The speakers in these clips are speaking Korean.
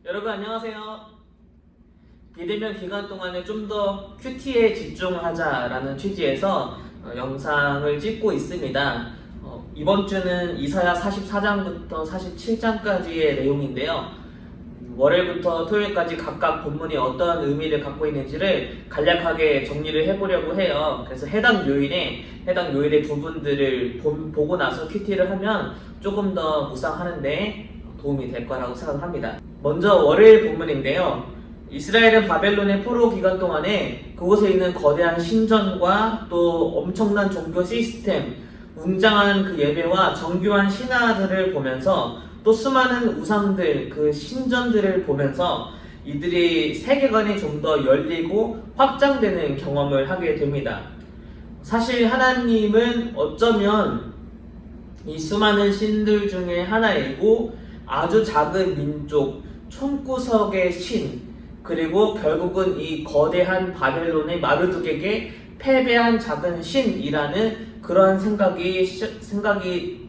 여러분 안녕하세요. 비대면 기간 동안에 좀 더 큐티에 집중하자라는 취지에서 영상을 찍고 있습니다. 이번 주는 이사야 44장부터 47장까지의 내용인데요. 월요일부터 토요일까지 각각 본문이 어떤 의미를 갖고 있는지를 간략하게 정리를 해보려고 해요. 그래서 해당 요일의 부분들을 보고 나서 큐티를 하면 조금 더 묵상하는데 도움이 될 거라고 생각합니다. 먼저 월요일 본문인데요. 이스라엘은 바벨론의 포로 기간 동안에 그곳에 있는 거대한 신전과 또 엄청난 종교 시스템, 웅장한 그 예배와 정교한 신화들을 보면서 또 수많은 우상들, 그 신전들을 보면서 이들이 세계관이 좀 더 열리고 확장되는 경험을 하게 됩니다. 사실 하나님은 어쩌면 이 수많은 신들 중에 하나이고 아주 작은 민족, 총구석의 신, 그리고 결국은 이 거대한 바벨론의 마르둑에게 패배한 작은 신이라는 그런 생각이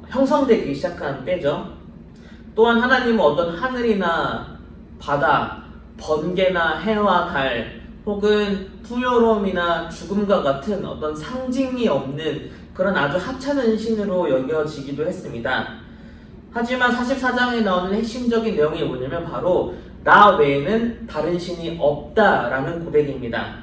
형성되기 시작한 때죠. 또한 하나님은 어떤 하늘이나 바다, 번개나 해와 달, 혹은 푸요롬이나 죽음과 같은 어떤 상징이 없는 그런 아주 하찮은 신으로 여겨지기도 했습니다. 하지만 44장에 나오는 핵심적인 내용이 뭐냐면 바로 나 외에는 다른 신이 없다라는 고백입니다.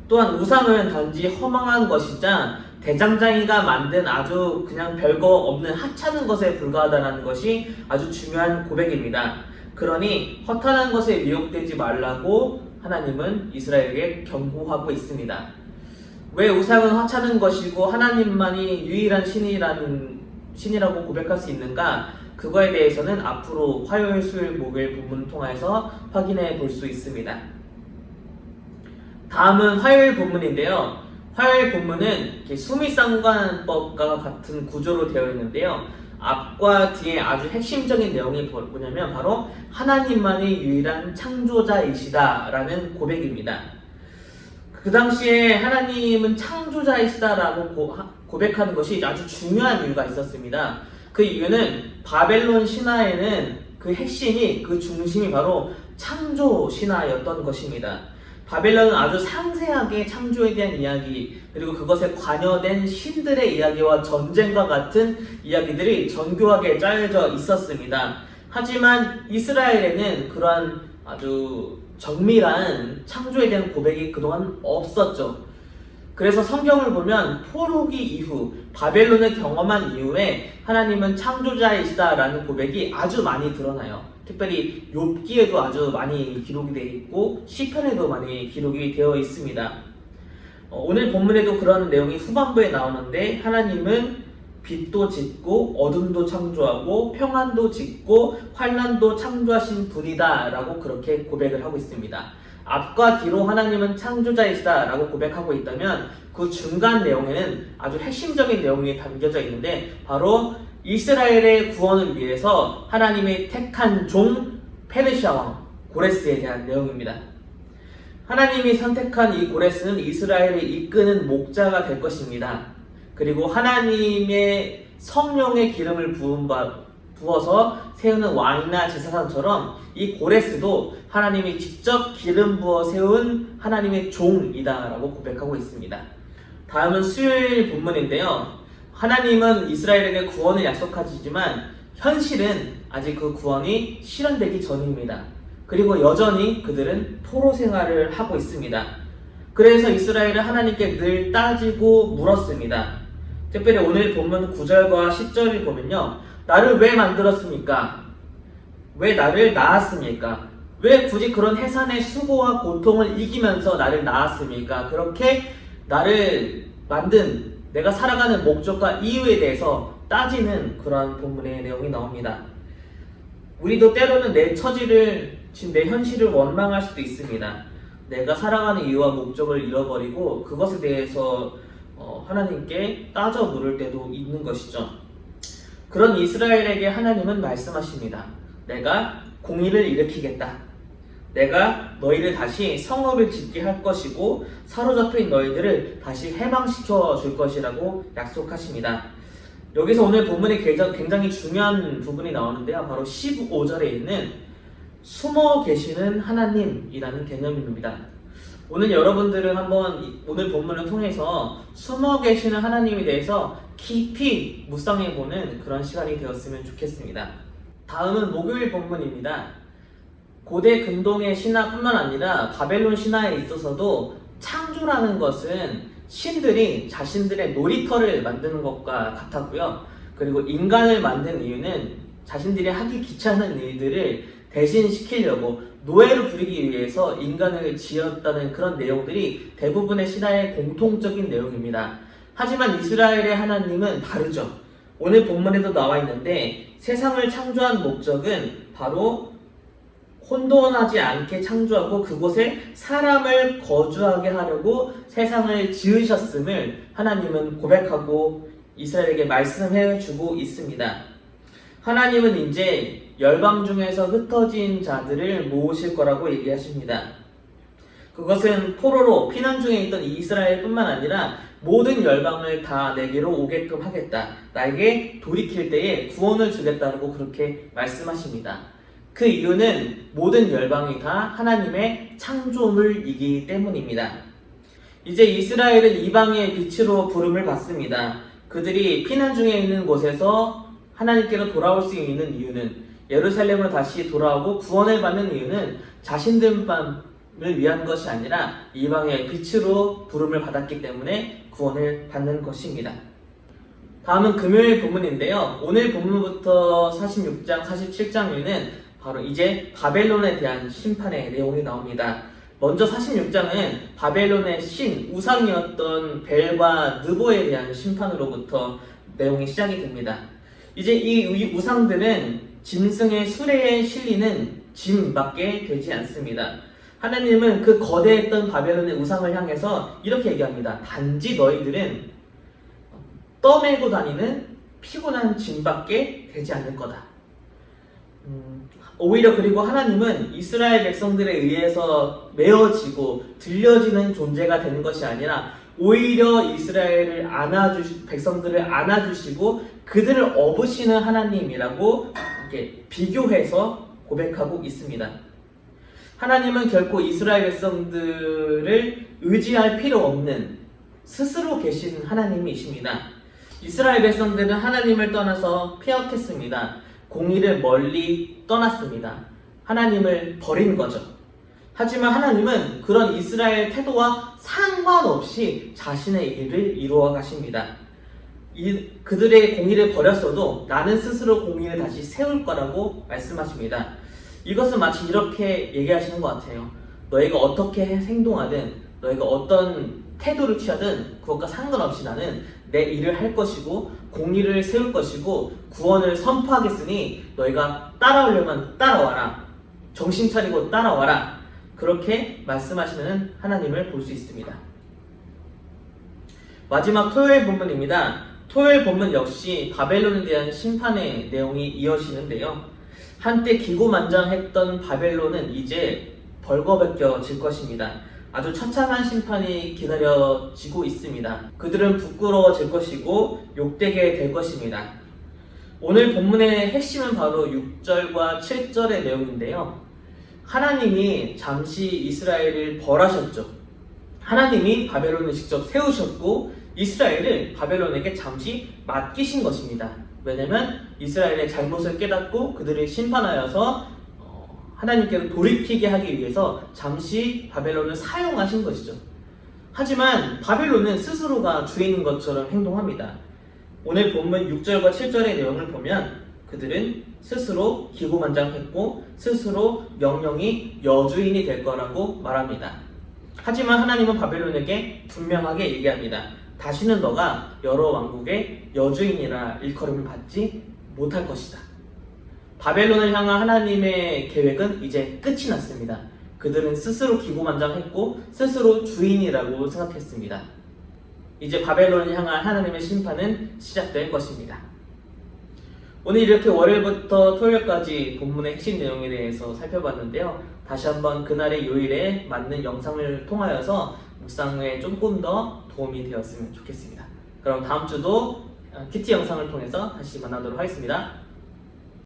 또한 우상은 단지 허망한 것이자 대장장이가 만든 아주 그냥 별거 없는 하찮은 것에 불과하다는 것이 아주 중요한 고백입니다. 그러니 허탄한 것에 미혹되지 말라고 하나님은 이스라엘에게 경고하고 있습니다. 왜 우상은 하찮은 것이고 하나님만이 유일한 신이라고 고백할 수 있는가? 그거에 대해서는 앞으로 화요일, 수요일, 목요일 본문을 통해서 확인해 볼 수 있습니다. 다음은 화요일 본문인데요. 화요일 본문은 수미상관법과 같은 구조로 되어 있는데요. 앞과 뒤에 아주 핵심적인 내용이 뭐냐면 바로 하나님만이 유일한 창조자이시다 라는 고백입니다. 그 당시에 하나님은 창조자이시다라고 고백하는 것이 아주 중요한 이유가 있었습니다. 그 이유는 바벨론 신화에는 그 핵심이, 그 중심이 바로 창조 신화였던 것입니다. 바벨론은 아주 상세하게 창조에 대한 이야기, 그리고 그것에 관여된 신들의 이야기와 전쟁과 같은 이야기들이 정교하게 짜여져 있었습니다. 하지만 이스라엘에는 그러한 아주 정밀한 창조에 대한 고백이 그동안 없었죠. 그래서 성경을 보면 포로기 이후, 바벨론을 경험한 이후에 하나님은 창조자이시다라는 고백이 아주 많이 드러나요. 특별히 욥기에도 아주 많이 기록이 되어 있고 시편에도 많이 기록이 되어 있습니다. 오늘 본문에도 그런 내용이 후반부에 나오는데 하나님은 빛도 짓고 어둠도 창조하고 평안도 짓고 환난도 창조하신 분이다 라고 그렇게 고백을 하고 있습니다. 앞과 뒤로 하나님은 창조자이시다 라고 고백하고 있다면 그 중간 내용에는 아주 핵심적인 내용이 담겨져 있는데 바로 이스라엘의 구원을 위해서 하나님의 택한 종 페르시아 왕 고레스에 대한 내용입니다. 하나님이 선택한 이 고레스는 이스라엘을 이끄는 목자가 될 것입니다. 그리고 하나님의 성령의 기름을 부어서 세우는 왕이나 제사장처럼 이 고레스도 하나님이 직접 기름 부어 세운 하나님의 종이다 라고 고백하고 있습니다. 다음은 수요일 본문인데요. 하나님은 이스라엘에게 구원을 약속하시지만 현실은 아직 그 구원이 실현되기 전입니다. 그리고 여전히 그들은 포로 생활을 하고 있습니다. 그래서 이스라엘은 하나님께 늘 따지고 물었습니다. 특별히 오늘 본문 9절과 10절을 보면요. 나를 왜 만들었습니까? 왜 나를 낳았습니까? 왜 굳이 그런 해산의 수고와 고통을 이기면서 나를 낳았습니까? 그렇게 나를 만든 내가 살아가는 목적과 이유에 대해서 따지는 그런 본문의 내용이 나옵니다. 우리도 때로는 내 처지를, 지금 내 현실을 원망할 수도 있습니다. 내가 살아가는 이유와 목적을 잃어버리고 그것에 대해서 하나님께 따져 물을 때도 있는 것이죠. 그런 이스라엘에게 하나님은 말씀하십니다. 내가 공의를 일으키겠다. 내가 너희를 다시 성읍을 짓게 할 것이고 사로잡힌 너희들을 다시 해방시켜 줄 것이라고 약속하십니다. 여기서 오늘 본문에 굉장히 중요한 부분이 나오는데요. 바로 15절에 있는 숨어 계시는 하나님이라는 개념입니다. 오늘 여러분들은 한번 오늘 본문을 통해서 숨어 계시는 하나님에 대해서 깊이 묵상해보는 그런 시간이 되었으면 좋겠습니다. 다음은 목요일 본문입니다. 고대 근동의 신화뿐만 아니라 바벨론 신화에 있어서도 창조라는 것은 신들이 자신들의 놀이터를 만드는 것과 같았고요. 그리고 인간을 만든 이유는 자신들이 하기 귀찮은 일들을 대신시키려고 노예로 부리기 위해서 인간을 지었다는 그런 내용들이 대부분의 신화의 공통적인 내용입니다. 하지만 이스라엘의 하나님은 다르죠. 오늘 본문에도 나와 있는데 세상을 창조한 목적은 바로 혼돈하지 않게 창조하고 그곳에 사람을 거주하게 하려고 세상을 지으셨음을 하나님은 고백하고 이스라엘에게 말씀해 주고 있습니다. 하나님은 이제 열방 중에서 흩어진 자들을 모으실 거라고 얘기하십니다. 그것은 포로로 피난 중에 있던 이스라엘뿐만 아니라 모든 열방을 다 내게로 오게끔 하겠다. 나에게 돌이킬 때에 구원을 주겠다고 그렇게 말씀하십니다. 그 이유는 모든 열방이 다 하나님의 창조물이기 때문입니다. 이제 이스라엘은 이방의 빛으로 부름을 받습니다. 그들이 피난 중에 있는 곳에서 하나님께로 돌아올 수 있는 이유는 예루살렘으로 다시 돌아오고 구원을 받는 이유는 자신들만을 위한 것이 아니라 이방의 빛으로 부름을 받았기 때문에 구원을 받는 것입니다. 다음은 금요일 본문인데요. 오늘 본문부터 46장, 47장에는 바로 이제 바벨론에 대한 심판의 내용이 나옵니다. 먼저 46장은 바벨론의 신, 우상이었던 벨과 느보에 대한 심판으로부터 내용이 시작이 됩니다. 이제 이 우상들은 짐승의 수레에 실리는 짐밖에 되지 않습니다. 하나님은 그 거대했던 바벨론의 우상을 향해서 이렇게 얘기합니다. 단지 너희들은 떠매고 다니는 피곤한 짐밖에 되지 않을 거다. 오히려 그리고 하나님은 이스라엘 백성들에 의해서 메어지고 들려지는 존재가 되는 것이 아니라 오히려 이스라엘을 백성들을 안아주시고 그들을 업으시는 하나님이라고 이렇게 비교해서 고백하고 있습니다. 하나님은 결코 이스라엘 백성들을 의지할 필요 없는 스스로 계신 하나님이십니다. 이스라엘 백성들은 하나님을 떠나서 패역했습니다. 공의를 멀리 떠났습니다. 하나님을 버린 거죠. 하지만 하나님은 그런 이스라엘 태도와 상관없이 자신의 일을 이루어 가십니다. 그들의 공의를 버렸어도 나는 스스로 공의를 다시 세울 거라고 말씀하십니다. 이것은 마치 이렇게 얘기하시는 것 같아요. 너희가 어떻게 행동하든 너희가 어떤 태도를 취하든 그것과 상관없이 나는 내 일을 할 것이고 공의를 세울 것이고 구원을 선포하겠으니 너희가 따라오려면 따라와라. 정신 차리고 따라와라. 그렇게 말씀하시는 하나님을 볼 수 있습니다. 마지막 토요일 본문입니다. 토요일 본문 역시 바벨론에 대한 심판의 내용이 이어지는데요. 한때 기고만장했던 바벨론은 이제 벌거벗겨질 것입니다. 아주 처참한 심판이 기다려지고 있습니다. 그들은 부끄러워질 것이고 욕되게 될 것입니다. 오늘 본문의 핵심은 바로 6절과 7절의 내용인데요. 하나님이 잠시 이스라엘을 벌하셨죠. 하나님이 바벨론을 직접 세우셨고 이스라엘을 바벨론에게 잠시 맡기신 것입니다. 왜냐하면 이스라엘의 잘못을 깨닫고 그들을 심판하여서 하나님께로 돌이키게 하기 위해서 잠시 바벨론을 사용하신 것이죠. 하지만 바벨론은 스스로가 주인인 것처럼 행동합니다. 오늘 본문 6절과 7절의 내용을 보면 그들은 스스로 기고만장했고 스스로 영영이 여주인이 될 거라고 말합니다. 하지만 하나님은 바벨론에게 분명하게 얘기합니다. 다시는 너가 여러 왕국의 여주인이라 일컬음을 받지 못할 것이다. 바벨론을 향한 하나님의 계획은 이제 끝이 났습니다. 그들은 스스로 기고만장했고 스스로 주인이라고 생각했습니다. 이제 바벨론을 향한 하나님의 심판은 시작될 것입니다. 오늘 이렇게 월요일부터 토요일까지 본문의 핵심 내용에 대해서 살펴봤는데요. 다시 한번 그날의 요일에 맞는 영상을 통하여서 묵상에 조금 더 도움이 되었으면 좋겠습니다. 그럼 다음 주도 큐티 영상을 통해서 다시 만나도록 하겠습니다.